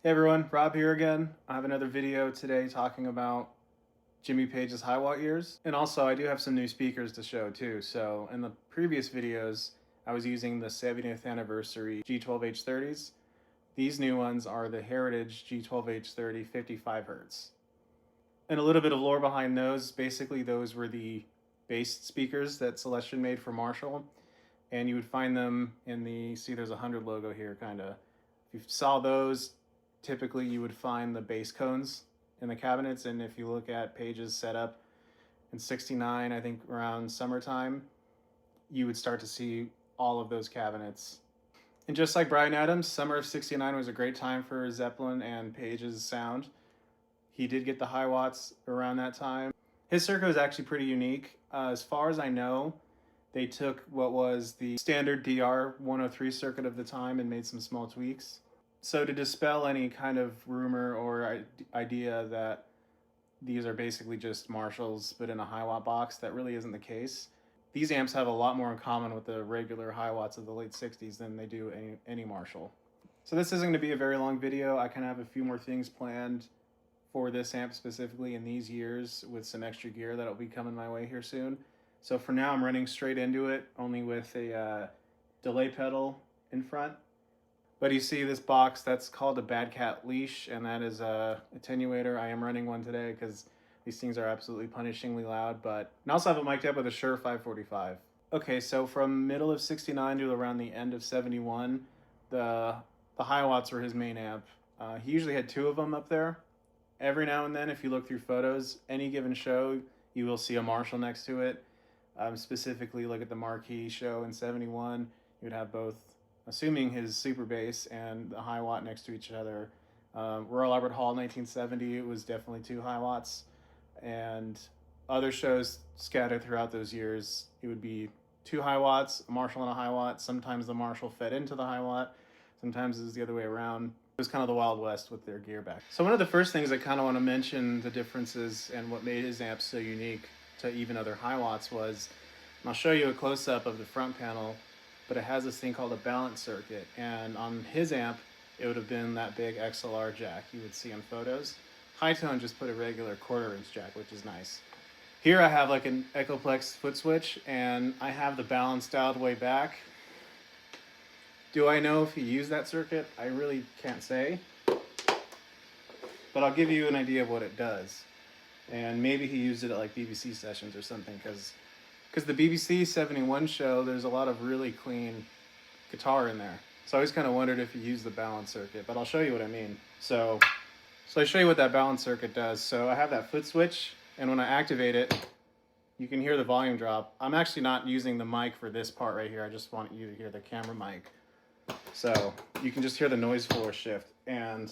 Hey everyone, Rob here again. I have another video today talking about Jimmy Page's Hiwatt years. And also I do have some new speakers to show too. So in the previous videos, I was using the 70th anniversary G12H30s. These new ones are the Heritage G12H30 55 Hz. And a little bit of lore behind those. Basically those were the bass speakers that Celestion made for Marshall. And you would find them in the, see there's a 100 logo here kinda. If you saw those, typically you would find the bass cones in the cabinets, and if you look at Page's setup in '69, I think around summertime, you would start to see all of those cabinets. And just like Bryan Adams, summer of '69 was a great time for Zeppelin and Page's sound. He did get the Hiwatts around that time. His circuit was actually pretty unique. As far as I know, they took what was the standard DR103 circuit of the time and made some small tweaks. So to dispel any kind of rumor or idea that these are basically just Marshalls but in a Hiwatt box, that really isn't the case. These amps have a lot more in common with the regular Hiwatts of the late 60s than they do any Marshall. So this isn't going to be a very long video. I kind of have a few more things planned for this amp specifically in these years with some extra gear that'll be coming my way here soon. So for now I'm running straight into it, only with a delay pedal in front. But you see this box, that's called a Bad Cat leash, and that is a attenuator. I am running one today because these things are absolutely punishingly loud, but and I also have it mic'd up with a Shure 545. Okay, so from middle of '69 to around the end of '71, the Hiwatts were his main amp. He usually had two of them up there. Every now and then, if you look through photos, any given show, you will see a Marshall next to it. Specifically, look at the Marquee show in '71. You would have both, assuming his super bass and the Hiwatt next to each other. Royal Albert Hall 1970, it was definitely two Hiwatts. And other shows scattered throughout those years, it would be two Hiwatts, a Marshall and a Hiwatt. Sometimes the Marshall fed into the Hiwatt. Sometimes it was the other way around. It was kind of the Wild West with their gear back. So one of the first things I kind of want to mention the differences and what made his amp so unique to even other Hiwatts was, and I'll show you a close-up of the front panel, but it has this thing called a balance circuit, and on his amp it would have been that big XLR jack you would see in photos. Hi-Tone just put a regular 1/4 inch jack, which is nice. Here I have like an echoplex foot switch, and I have the balance dialed way back. Do I know if he used that circuit? I really can't say, but I'll give you an idea of what it does, and maybe he used it at like BBC sessions or something, because the BBC 71 show, there's a lot of really clean guitar in there. So I always kind of wondered if he used the balance circuit, but I'll show you what I mean. So I show you what that balance circuit does. So I have that foot switch, and when I activate it, you can hear the volume drop. I'm actually not using the mic for this part right here. I just want you to hear the camera mic. So you can just hear the noise floor shift. And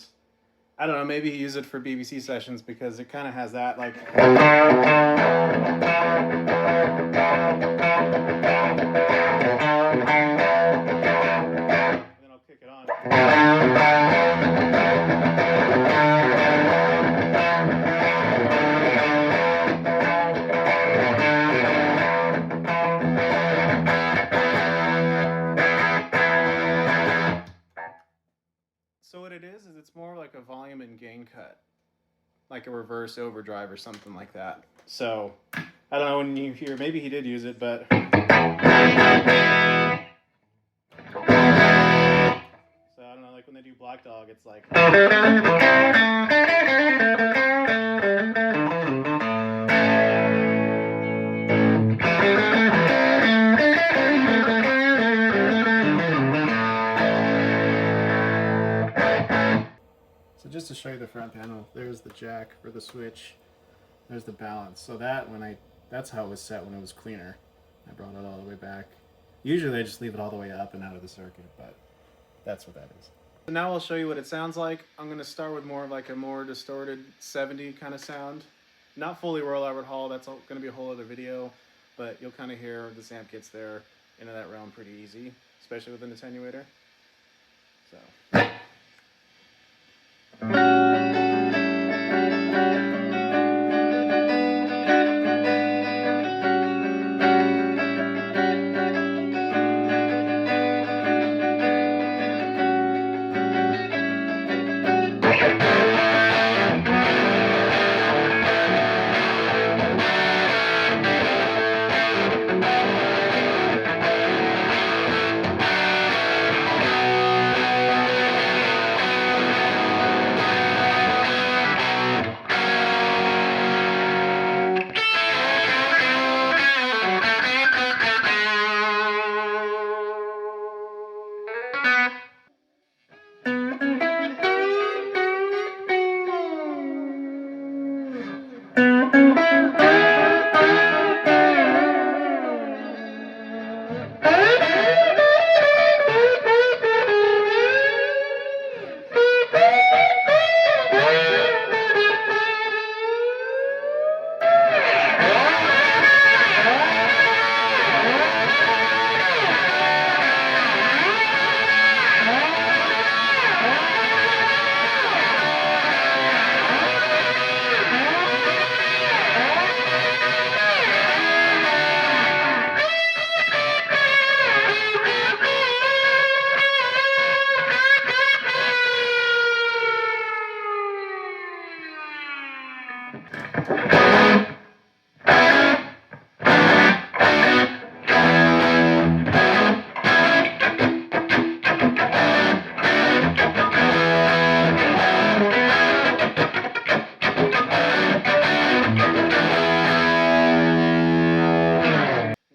I don't know, maybe he used it for BBC sessions because it kind of has that like... And then I'll kick it on. So what it is it's more like a volume and gain cut, like a reverse overdrive or something like that. So I don't know when you hear, maybe he did use it, but so I don't know, like when they do Black Dog, it's like just to show you the front panel, there's the jack for the switch, there's the balance. So that that's how it was set when it was cleaner. I brought it all the way back. Usually I just leave it all the way up and out of the circuit, but that's what that is. So now I'll show you what it sounds like. I'm going to start with more of like a more distorted 70 kind of sound. Not fully Royal Albert Hall, that's going to be a whole other video, but you'll kind of hear this amp gets there into that realm pretty easy, especially with an attenuator. So.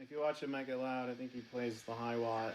If you watch it might get loud, I think he plays the Hiwatt.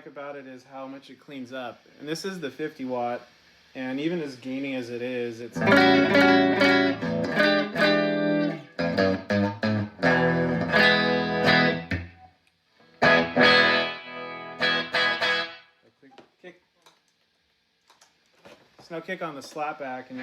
About it is how much it cleans up, and this is the 50 watt, and even as gainy as it is, it's kick. There's no kick on the slapback, and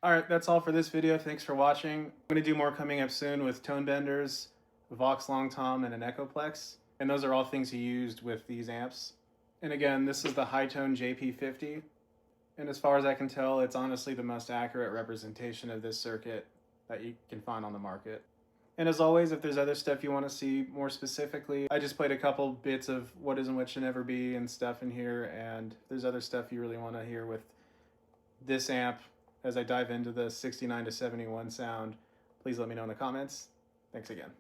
Alright, that's all for this video. Thanks for watching. I'm going to do more coming up soon with tone benders, Vox Long Tom, and an echoplex. And those are all things he used with these amps. And again, this is the Hi-Tone JP50. And as far as I can tell, it's honestly the most accurate representation of this circuit that you can find on the market. And as always, if there's other stuff you want to see more specifically, I just played a couple bits of what is and what should never be and stuff in here. And if there's other stuff you really want to hear with this amp, as I dive into the 69 to 71 sound, please let me know in the comments. Thanks again.